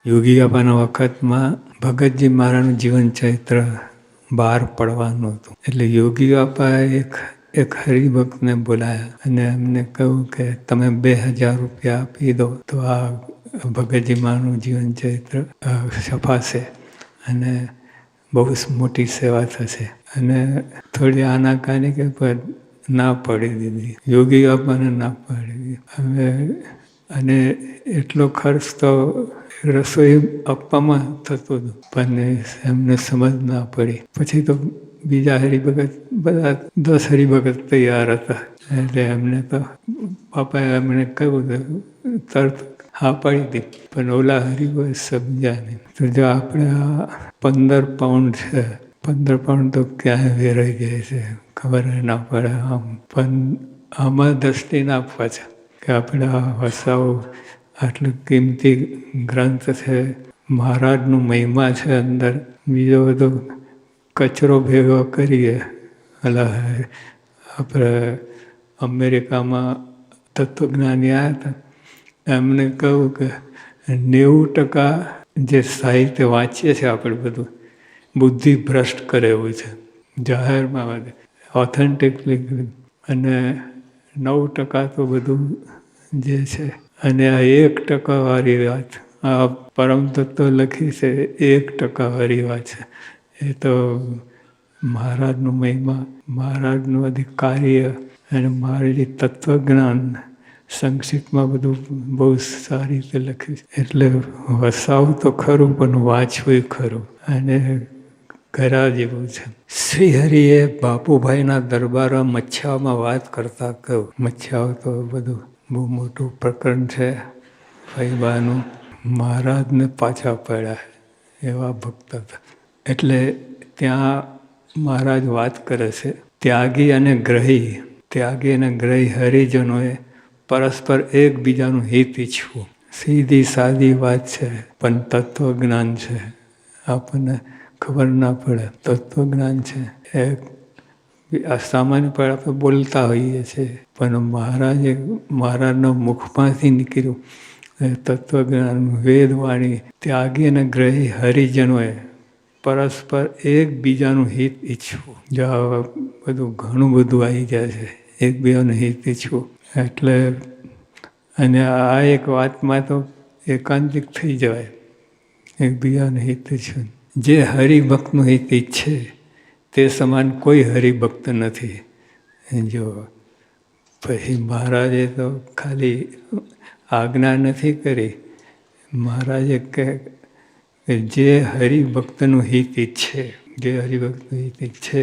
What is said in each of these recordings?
યોગી બાપાના વખતમાં ભગતજી મહારાજનું જીવન ચરિત્ર બહાર પડવાનું હતું. એટલે યોગી બાપાએ એક હરિભક્તને બોલાયા અને એમને કહ્યું કે તમે 2000 રૂપિયા આપી દો તો આ ભગતજી મહારાજનું જીવન ચરિત્ર છપાશે અને બહુ મોટી સેવા થશે. અને થોડી આનાકાની કે પણ ના પાડી દીધી. યોગી બાપાને ના પાડી દીધી. હવે અને એટલો ખર્ચ તો રસોઈ આપવામાં થતો હતો, પણ એમને સમજ ના પડી. પછી તો બીજા હરિભગત બધા 10 હરિભગત તૈયાર હતા. એટલે એમને તો બાપાએ એમને કહ્યું તરત હા પાડી દીધી. પણ ઓલા હરિભગત સમજ્યા નહીં. તો જો આપણે આ 15 પાઉન્ડ છે, 15 પાઉન્ડ તો ક્યાંય વેરાઈ જાય છે, ખબર ના પડે. પણ આમાં દ્રષ્ટિ નાખવા છે કે આપણે આ વસાવો આટલું કિંમતી ગ્રંથ છે, મહારાજનું મહિમા છે અંદર. બીજો બધો કચરો ભેગો કરીએ. આપણે અમેરિકામાં તત્વજ્ઞાની આવ્યા હતા, એમને કહ્યું કે 90% જે સાહિત્ય વાંચીએ છીએ આપણે બધું બુદ્ધિ ભ્રષ્ટ કરે એવું છે જાહેરમાં બધે ઓથેન્ટિકલી, અને 9% તો બધું જે છે. અને આ 1% વાળી વાત, આ પરમ તત્વ લખી છે 1% વાળી વાત છે. એ તો મહારાજનું મહિમા, મહારાજનું અધિકાર્ય અને મહારાજે તત્વજ્ઞાન સંક્ષિપ્તમાં બધું બહુ સારી રીતે લખ્યું છે. એટલે વસાવું તો ખરું પણ વાંચવું ખરું અને ઘરા જેવું છે. શ્રી હરિએ બાપુભાઈના દરબારમાં મચ્છાઓમાં વાત કરતા કહ્યું. મચ્છાઓ તો બધું બહુ મોટું પ્રકરણ છે. ફૈબાનું મહારાજને પાછા પડ્યા એવા ભક્ત હતા. એટલે ત્યાં મહારાજ વાત કરે છે, ત્યાગી અને ગ્રહી હરિજનોએ પરસ્પર એકબીજાનું હિત ઈચ્છવું. સીધી સાદી વાત છે, પણ તત્વજ્ઞાન છે. આપણને ખબર ના પડે તત્વજ્ઞાન છે. આ સામાન્ય પણ આપણે બોલતા હોઈએ છીએ, પણ મહારાજના મુખમાંથી નીકળ્યું તત્વજ્ઞાન, વેદવાણી. ત્યાગી અને ગ્રહી હરિજનોએ પરસ્પર એકબીજાનું હિત ઈચ્છવું. જો બધું ઘણું બધું આવી જાય છે, એકબીજાનું હિત ઈચ્છવું. એટલે અને આ એક વાતમાં તો એકાંતિક થઈ જવાય. એકબીજાનું હિત ઈચ્છવું. જે હરિભક્તનું હિત ઈચ્છે તે સમાન કોઈ હરિભક્ત નથી. જો પછી મહારાજે તો ખાલી આજ્ઞા નથી કરી. મહારાજે કહે જે હરિભક્તનું હિત ઈચ્છે, જે હરિભક્તનું હિત ઈચ્છે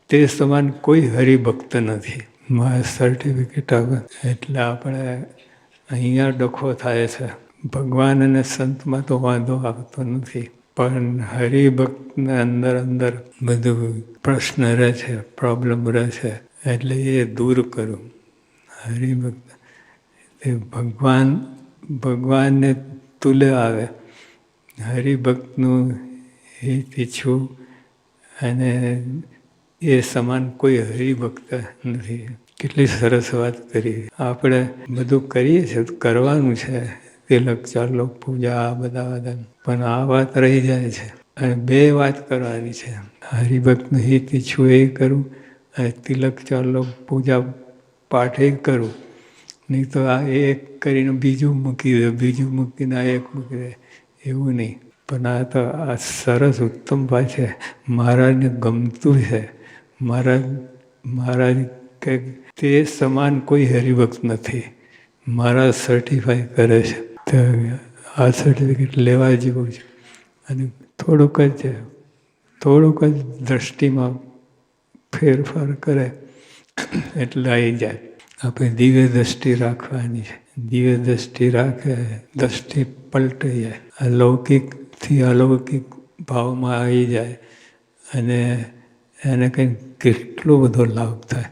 તે સમાન કોઈ હરિભક્ત નથી. મારે સર્ટિફિકેટ આવે. એટલે આપણે અહીંયા ડખો થાય છે. ભગવાન અને સંતમાં તો વાંધો આવતો નથી, પણ હરિભક્તને અંદર બધું પ્રશ્ન રહે છે, પ્રોબ્લેમ રહે છે. એટલે એ દૂર કરું. હરિભક્ત એ ભગવાનને તુલે આવે. હરિભક્તનું હિત ઈચ્છવું અને એ સમાન કોઈ હરિભક્ત નથી. કેટલી સરસ વાત કરી. આપણે બધું કરીએ છીએ, કરવાનું છે, તિલક ચાલો પૂજા આ બધા, પણ આ વાત રહી જાય છે. અને 2 વાત કરવાની છે. હરિભક્તનું હિત ઈચ્છવું એ કરું અને તિલક ચાલો પૂજા પાઠ એ કરું. નહીં તો આ એક કરીને બીજું મૂકી દે, બીજું મૂકીને આ એક મૂકી દે, એવું નહીં. પણ આ તો આ સરસ ઉત્તમ વાત છે. મહારાજને ગમતું છે. મહારાજ કે તે સમાન કોઈ હરિભક્ત નથી. મહારાજ સર્ટિફાઈ કરે છે. તો આ સર્ટિફિકેટ લેવા જેવું છે. અને થોડુંક જ દ્રષ્ટિમાં ફેરફાર કરે એટલે આવી જાય. આપણે દિવ્ય દ્રષ્ટિ રાખવાની છે. દિવ્ય દ્રષ્ટિ રાખે, દ્રષ્ટિ પલટાઈ જાય, અલૌકિકથી અલૌકિક ભાવમાં આવી જાય અને એને કંઈ કેટલો બધો લાભ થાય.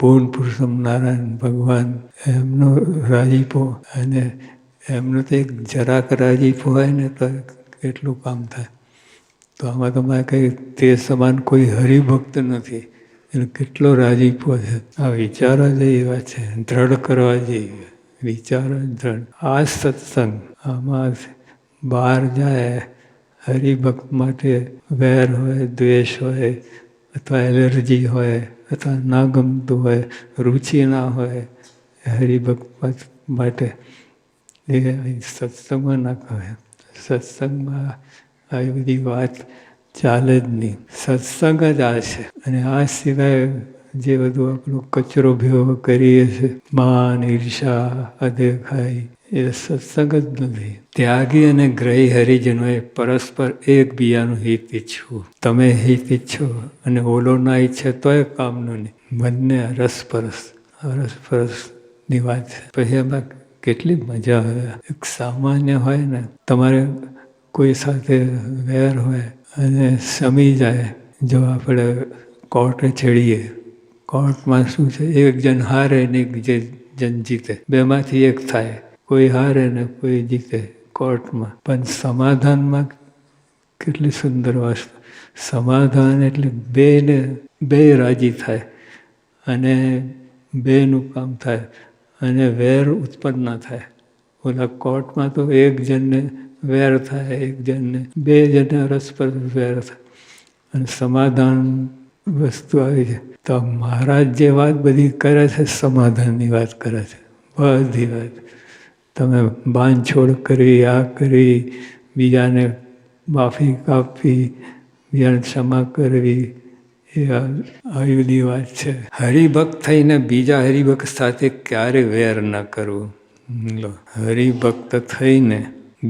પૂર્ણ પુરુષોત્તમ નારાયણ ભગવાન, એમનો રાજીપો, અને એમનો તો એક જરાક રાજીપો હોય ને તો કેટલું કામ થાય. તો આમાં તો મારે કંઈ તે સમાન કોઈ હરિભક્ત નથી. એટલે કેટલો રાજીપો છે. આ વિચારો જેવી વાત છે, દ્રઢ કરવા જેવી વિચારો દ્રઢ. આ સત્સંગ, આમાં બહાર જાય, હરિભક્ત માટે વેર હોય, દ્વેષ હોય, અથવા એલર્જી હોય, અથવા ના ગમતું હોય, રુચિ ના હોય હરિભક્ત માટે, એ સત્સંગમાં ના કહે. સત્સંગમાં આવી બધી વાત ચાલે જ નહીં. સત્સંગ જ આ છે. અને આ સિવાય જે બધું આપણું કચરો ભેગો કરીએ છીએ, માન, ઈર્ષા, અદેખાઈ, એ સત્સંગ જ નથી. ત્યાગી અને ગ્રહી હરિજનોએ પરસ્પર એકબીજાનું હિત ઈચ્છવું. તમે હિત ઈચ્છો અને ઓલો ના ઈચ્છે તોય કામનું નહીં. બંને અરસપરસની વાત છે. પછી એમાં કેટલી મજા આવે. એક સામાન્ય હોય ને, તમારે કોઈ સાથે વેર હોય અને સમી જાય. જો આપણે કોર્ટે ચડીએ, કોર્ટમાં શું છે, એક જણ હારે ને એક જણ જીતે, બેમાંથી એક થાય. કોઈ હારે ને કોઈ જીતે કોર્ટમાં. પણ સમાધાનમાં કેટલી સુંદર વસ્તુ. સમાધાન એટલે બે રાજી થાય અને બેનું કામ થાય અને વેર ઉત્પન્ન ના થાય. ઓલા કોર્ટમાં તો એક જણને વેર થાય, એક જણને, બે જણને અરસપર વેર થાય. અને સમાધાન વસ્તુ આવી છે. તો મહારાજ જે વાત બધી કરે છે, સમાધાનની વાત કરે છે. બધી વાત. તમે બાંધછોડ કરી, આ કરી, બીજાને માફી આપવી, બીજાને ક્ષમા કરવી, એ આવી બધી વાત છે. હરિભક્ત થઈને બીજા હરિભક્ત સાથે ક્યારે વેર ન કરવું. હરિભક્ત થઈને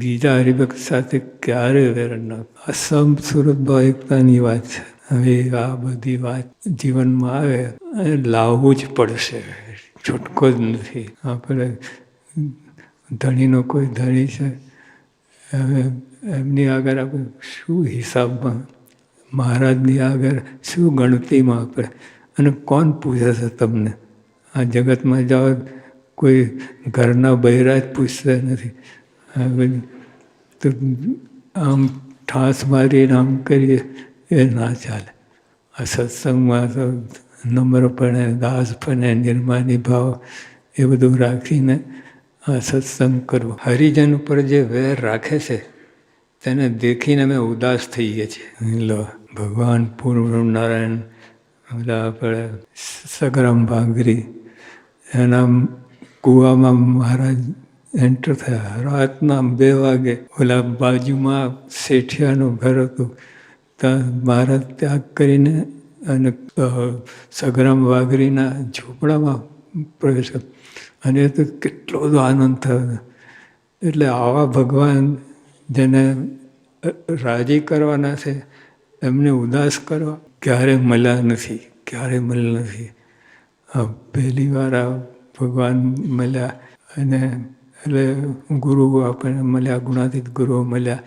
બીજા હરિભક્ત સાથે ક્યારે વેર ન. અસમ સુરત ભાવિકતાની વાત છે. હવે આ બધી વાત જીવનમાં આવે અને લાવવું જ પડશે. છૂટકો જ નથી. આપણે ધણીનો કોઈ ધણી છે, હવે એમની આગળ આપણે શું હિસાબમાં, મહારાજની આગળ શું ગણતીમાં આપણે, અને કોણ પૂછે છે તમને? આ જગતમાં જાઓ, કોઈ ઘરના બૈરા જ પૂછતા નથી. હવે તો આમ ઠાસ મારીને આમ કરીએ એ ના ચાલે. આ સત્સંગમાં તો નમ્રપણે, દાસપણે, નિર્માની ભાવ એ બધું રાખીને આ સત્સંગ કરવો. હરિજન ઉપર જે વેર રાખે છે તેને દેખીને અમે ઉદાસ થઈએ છીએ. ભગવાન પૂર્ણ નારાયણ, આપણે સગરામ ભાંગરી, એના કૂવામાં મહારાજ એન્ટર થયા રાતના 2 વાગે. ઓલા બાજુમાં શેઠિયાનું ઘર હતું, ત્યાં મહારાજ ત્યાગ કરીને અને સગરામ વાઘરીના ઝૂંપડામાં પ્રવેશ કર્યો. અને તો કેટલો બધો આનંદ થયો. એટલે આવા ભગવાન જેને રાજી કરવાના છે, એમને ઉદાસ કરવા ક્યારે મળ્યા નથી. ક્યારે મળ્યા નથી. પહેલી વાર આ ભગવાન મળ્યા. અને એટલે ગુરુઓ આપણને મળ્યા, ગુણાતીત ગુરુઓ મળ્યા.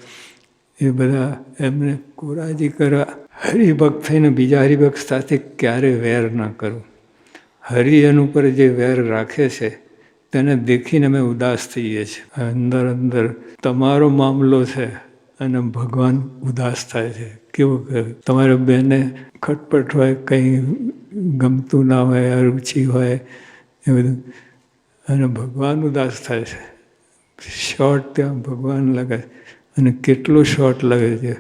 એ બધા એમને રાજી કરવા. હરિભક્ત થઈને બીજા હરિભક્ત સાથે ક્યારે વેર ના કરવું. હરિજન ઉપર જે વેર રાખે છે તેને દેખીને અમે ઉદાસ થઈએ છીએ. અંદર તમારો મામલો છે અને ભગવાન ઉદાસ થાય છે. કેવું કે તમારે બેને ખટપટ હોય, કંઈ ગમતું ના હોય, અરુચિ હોય, એ બધું, અને ભગવાન ઉદાસ થાય છે. શોર્ટ ત્યાં ભગવાન લગાવે, અને કેટલો શોર્ટ લાગે છે.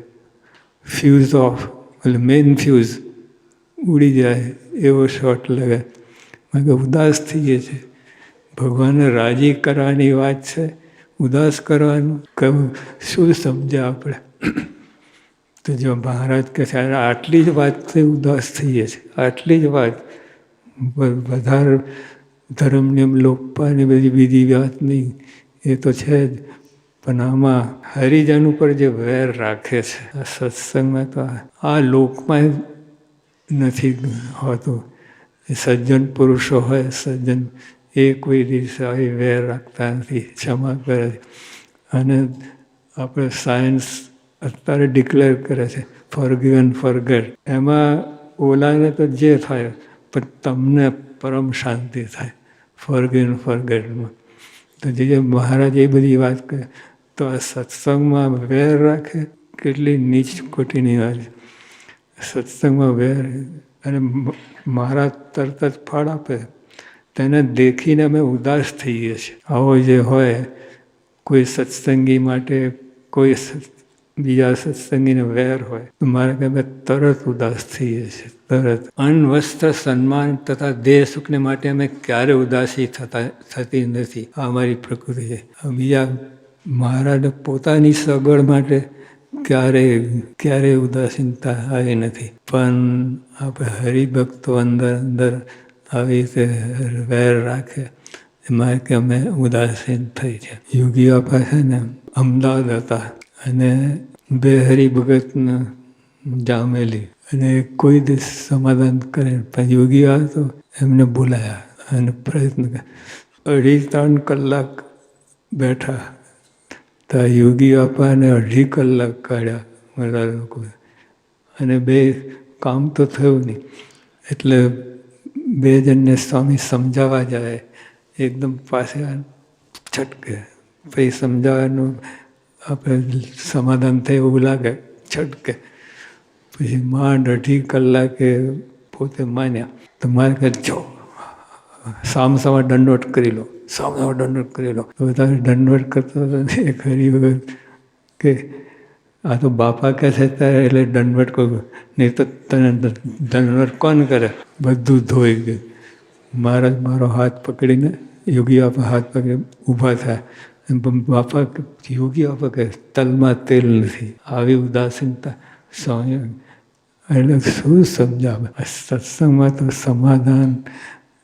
ફ્યુઝ ઓફ, એટલે મેઇન ફ્યુઝ ઉડી જાય એવો શોર્ટ લગાવે. ઉદાસ થઈએ છીએ. ભગવાનને રાજી કરવાની વાત છે, ઉદાસ કરવાનું શું સમજ્યા આપણે? તો જો મહારાજ કહે છે આટલી જ વાતથી ઉદાસ થઈએ છીએ, આટલી જ વાત, વધારે ધર્મ નિયમ લોકપાની બધી બીજી વાત નહીં, એ તો છે જ. પણ આમાં હરિજન ઉપર જે વેર રાખે છે, આ સત્સંગમાં તો આ લોકમાં નથી હોતું. સજ્જન પુરુષો હોય, સજ્જન, એ કોઈ દિવસે આવી વેર રાખતા નથી, ક્ષમા કરે. અને આપણે સાયન્સ અત્યારે ડિક્લેર કરે છે ફોરગીવ એન્ડ ફોરગેટ. એમાં ઓલાને તો જે થાય, પણ તમને પરમ શાંતિ થાય ફોરગીવ એન્ડ ફોરગેટમાં. તો જે મહારાજ એ બધી વાત કરે, તો આ સત્સંગમાં વેર રાખે કેટલી નીચ કોટીની વાત. સત્સંગમાં વેર, અને મહારાજ તરત જ ફળ આપે. તેને દેખીને અમે ઉદાસ થઈએ છીએ. આવો જે હોય કોઈ સત્સંગી માટે કોઈ બીજા સત્સંગીને વેર હોય તો મારે કે અમે તરત ઉદાસ થઈએ છીએ, તરત. અન્ન વસ્ત્ર સન્માન તથા દેહ સુખને માટે અમે ક્યારે ઉદાસી થતી નથી. આ અમારી પ્રકૃતિ છે. બીજા મહારાજે પોતાની સગવડ માટે ક્યારેય ઉદાસીનતા આવી નથી. પણ આપણે હરિભક્તો અંદર આવી રીતે વેર રાખે એમાં કે અમે ઉદાસીન થઈ છે. યોગી આપા છે ને અમદાવાદ હતા અને બે હરિભગતને જામેલી અને કોઈ દિવસ સમાધાન કરે. પણ યોગી આવે તો એમને બોલાયા અને પ્રયત્ન કર્યા. 2.5-3 કલાક બેઠા તો યોગી બાપાને 2.5 કલાક કાઢ્યા બધા લોકો અને બે કામ તો થયું નહીં. એટલે બે જણને સ્વામી સમજાવવા જાય એકદમ પાસે છટકે પછી સમજાવવાનું આપણે સમાધાન થાય એવું લાગે, છટકે પછી માંડ 2.5 કલાકે પોતે માન્યા. તો મારે કહે જો સામસામા દંડવટ કરી લો, સામસામા દંડવટ કરી લો. બધા દંડવટ કરતો હતો. એક હરિભગત કે આ તો બાપા કહે છે ત્યારે એટલે દંડવટ કરું, નહીં તો તને દંડવટ કોણ કરે? બધું ધોઈ ગયું. મહારાજ મારો હાથ પકડીને યોગી બાપા હાથ પકડી ઊભા થયા. બાપા યોગી બાપા કહે તલમાં તેલ નથી. આવી ઉદાસીનતા સ્વામી એટલે શું સમજાવે? સત્સંગમાં તો સમાધાન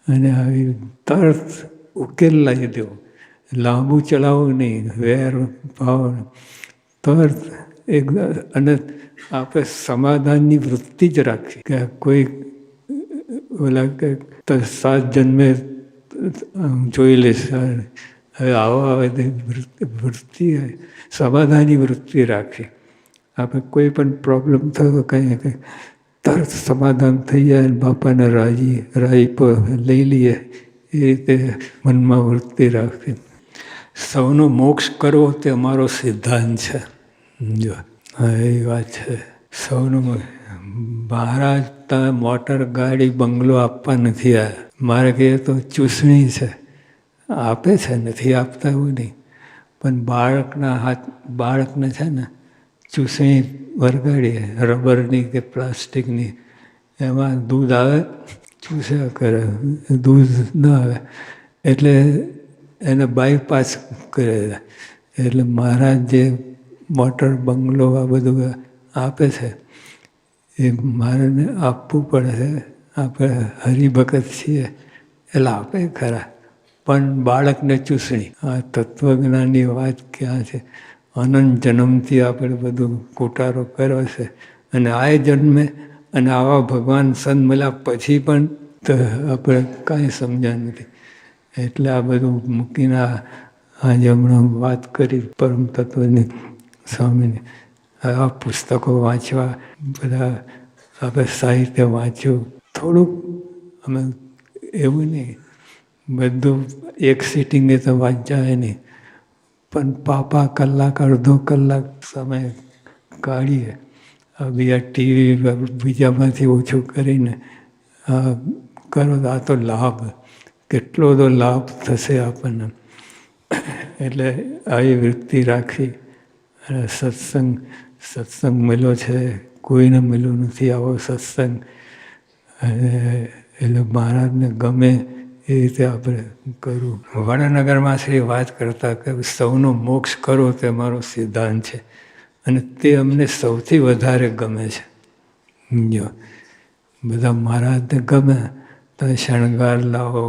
અને આવી તરત ઉકેલ લાવી દેવો, લાંબુ ચલાવવું નહીં, વેર ભાવ તરત એકદમ. અને આપણે સમાધાનની વૃત્તિ જ રાખી કે કોઈ ઓલા કે 7 જન્મે જોઈ લેશે, હવે આવે વૃત્તિ સમાધાનની વૃત્તિ રાખી. આપણે કોઈ પણ પ્રોબ્લેમ થયો કંઈ તરત સમાધાન થઈ જાય અને બાપાને રાજી પર લઈ લઈએ એ રીતે મનમાં વૃત્તિ રાખવી. સૌનો મોક્ષ કરવો તે અમારો સિદ્ધાંત છે. જો હા એ વાત છે. સૌનું મહારાજ તમે મોટર ગાડી બંગલો આપવા નથી આવ્યા. મારે કહીએ તો ચૂસણી છે, આપે છે, નથી આપતા એવું નહીં. પણ બાળકને છે ને ચૂસણી વરગાડીએ રબરની કે પ્લાસ્ટિકની, એમાં દૂધ આવે ચૂસ્યા કરે, દૂધ ન આવે એટલે એને બાયપાસ કરે. એટલે મહારાજ જે મોટર બંગલો આ બધું આપે છે એ મારાને આપવું પડે છે. આપણે હરિભગત છીએ એટલે આપે ખરા, પણ બાળકને ચૂસણી. આ તત્વજ્ઞાનની વાત ક્યાં છે? અનંત જન્મથી આપણે બધું કોટારો કર્યો છે અને આ જન્મે અને આવા ભગવાન સંત મળ્યા પછી પણ તો આપણે કાંઈ સમજ્યા નથી. એટલે આ બધું મૂકીને આજે હમણાં વાત કરી પરમ તત્વની સ્વામીની. આ પુસ્તકો વાંચવા, બધા આપણે સાહિત્ય વાંચ્યું થોડુંક. અમે એવું નહીં બધું એક સિટિંગે તો વાંચાય નહીં, પણ પાપા કલાક અડધો કલાક સમય કાઢીએ. બીજા ટીવી બીજામાંથી ઓછું કરીને કરો તો આ તો લાભ, કેટલો તો લાભ થશે આપણને. એટલે આવી વૃત્તિ રાખી અને સત્સંગ મળ્યો છે, કોઈને મળ્યો નથી આવો સત્સંગ. એટલે મહારાજને ગમે એ રીતે આપણે કરવું. વડનગરમાં શ્રી વાત કરતા કે સૌનો મોક્ષ કરો તે મારો સિદ્ધાંત છે અને તે અમને સૌથી વધારે ગમે છે. જો બધા મહારાજને ગમે તો શણગાર લાવો,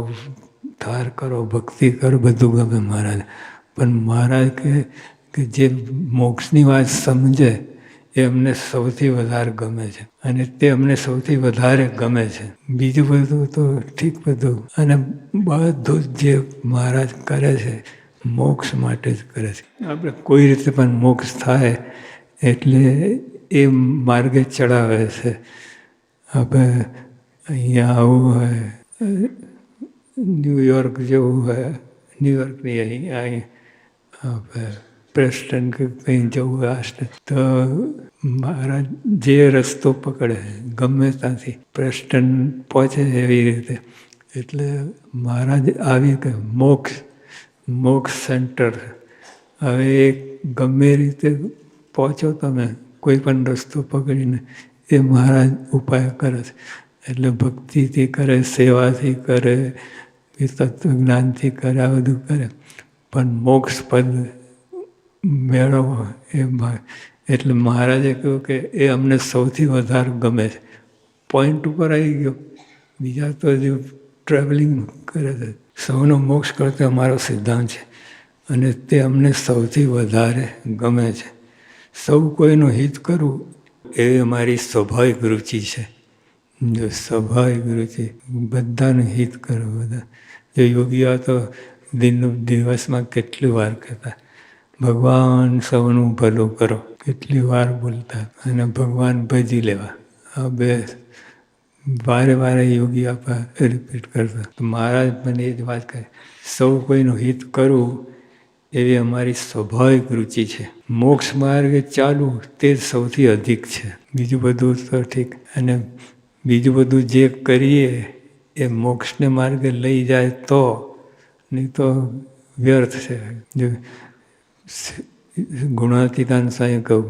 ધાર કરો, ભક્તિ કરો, બધું ગમે મહારાજ. પણ મહારાજ કે જે મોક્ષની વાત સમજે એ અમને સૌથી વધારે ગમે છે અને તે અમને સૌથી વધારે ગમે છે. બીજું બધું તો ઠીક બધું. અને બધું જે મહારાજ કરે છે મોક્ષ માટે જ કરે છે. આપણે કોઈ રીતે પણ મોક્ષ થાય એટલે એ માર્ગે ચડાવે છે. આપણે અહીંયા આવું હોય, ન્યુયોર્ક જેવું હોય, ન્યુયોર્કની અહીં આપણે પ્રેસ્ટન કે કંઈ જવું હોય તો મહારાજ જે રસ્તો પકડે ગમે ત્યાંથી પ્રેસ્ટન પહોંચે એવી રીતે. એટલે મહારાજ આવી કે મોક્ષ સેન્ટર હવે ગમે રીતે પહોંચો તમે કોઈ પણ રસ્તો પકડીને, એ મહારાજ ઉપાય કરે છે. એટલે ભક્તિથી કરે, સેવાથી કરે, એ તત્વજ્ઞાનથી કરે, આ બધું કરે. પણ મોક્ષ પદ મેળવવો એટલે મહારાજે કહ્યું કે એ અમને સૌથી વધારે ગમે છે. પોઈન્ટ ઉપર આવી ગયો. બીજા તો જે ટ્રાવેલિંગ કરે છે, સૌનો મોક્ષ કરતો અમારો સિદ્ધાંત છે અને તે અમને સૌથી વધારે ગમે છે. સૌ કોઈનું હિત કરવું એ અમારી સ્વાભાવિક રુચિ છે. જો સ્વાભાવિક રુચિ, બધાનું હિત કરો. બધા જે યોગીઓ તો દિવસમાં કેટલી વાર કહેતા, ભગવાન સૌનું ભલું કરો, કેટલી વાર બોલતા, અને ભગવાન ભજી લેવા. આ બે વારે વારે યોગી આપા રિપીટ કરતા. તો મહારાજ મને એ જ વાત કહે, સૌ કોઈનું હિત કરવું એવી અમારી સ્વાભાવિક રુચિ છે. મોક્ષ માર્ગે ચાલવું તે સૌથી અધિક છે. બીજું બધું તો ઠીક, અને બીજું બધું જે કરીએ એ મોક્ષને માર્ગે લઈ જાય તો, નહીં તો વ્યર્થ છે. જો ગુણાતીતાન સાંઈ કહું,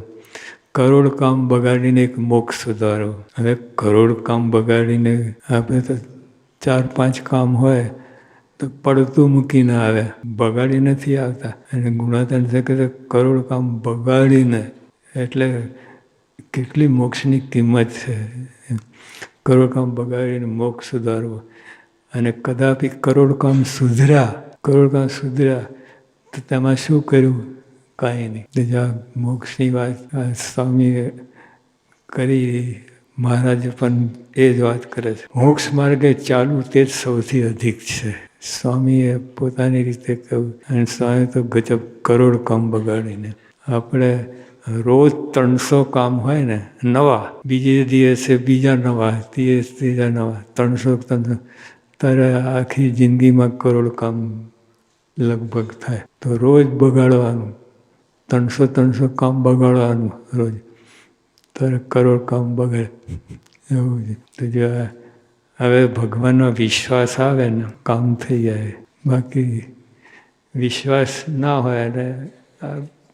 કરોડ કામ બગાડીને એક મોક્ષ સુધારો. હવે કરોડ કામ બગાડીને આપણે તો 4-5 કામ હોય તો પડતું મૂકીને આવે, બગાડી નથી આવતા. અને ગુણાતીતાન સાંઈ કહે કરોડ કામ બગાડીને, એટલે કેટલી મોક્ષની કિંમત છે. કરોડ કામ બગાડીને મોક્ષ સુધારવો. અને કદાપી કરોડ કામ સુધર્યા તો તેમાં શું કર્યું? કાંઈ નહીં. જ્યાં મોક્ષની વાત સ્વામીએ કરી, મહારાજે પણ એ જ વાત કરે છે. મોક્ષ માર્ગે ચાલવું તે જ સૌથી અધિક છે. સ્વામીએ પોતાની રીતે કહ્યું, અને સ્વામી તો ગજબ કરોડ કામ બગાડીને. આપણે રોજ 300 કામ હોય ને નવા, બીજે દિવસે બીજા નવા, ત્રીજા નવા, 300 તારે આખી જિંદગીમાં કરોડ કામ લગભગ થાય. તો રોજ બગાડવાનું, 300 કામ બગાડવાનું રોજ, તારે કરોડ કામ બગાડે એવું છે. તો જો હવે ભગવાનનો વિશ્વાસ આવે ને કામ થઈ જાય. બાકી વિશ્વાસ ના હોય અને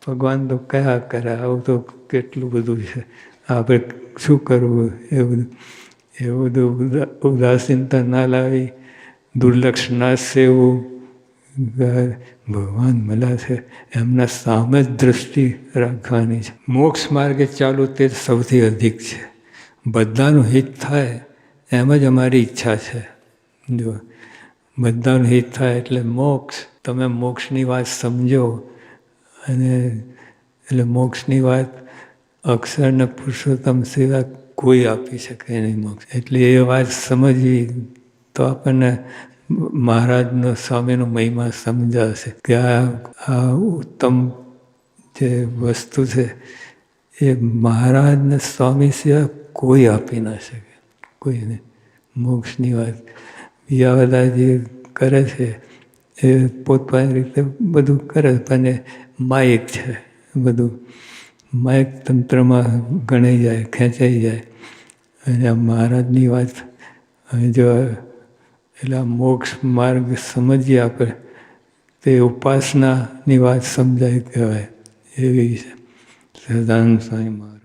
ભગવાન તો કયા કરે, આવું તો કેટલું બધું છે, આપણે શું કરવું એવું બધું ઉદાસીનતા ના લાવી, દુર્લક્ષ ના સેવું. ભગવાન મળ્યા છે એમના સામે જ દ્રષ્ટિ રાખવાની છે. મોક્ષ માર્ગે ચાલુ તે સૌથી અધિક છે. બધાનું હિત થાય એમ જ અમારી ઈચ્છા છે. જો બધાનું હિત થાય એટલે મોક્ષ. તમે મોક્ષની વાત સમજો, અને એટલે મોક્ષની વાત અક્ષર ને પુરુષોત્તમ સિવાય કોઈ આપી શકે નહીં મોક્ષ. એટલે એ વાત સમજવી તો આપણને મહારાજનો સ્વામીનો મહિમા સમજાશે કે આ ઉત્તમ જે વસ્તુ છે એ મહારાજને સ્વામી સિવાય કોઈ આપી ના શકે, કોઈને. મોક્ષની વાત બીજા બધા જે કરે છે એ પોતપોતાની રીતે બધું કરે, પણ એ માયિક છે બધું. માયિક તંત્રમાં ગણાઈ જાય, ખેંચાઈ જાય. અને આ મહારાજની વાત જો એટલે આ મોક્ષ માર્ગ સમજીએ આપણે, તે ઉપાસનાની વાત સમજાય કહેવાય એવી છે. સહજાનંદ સ્વામી મહારાજ.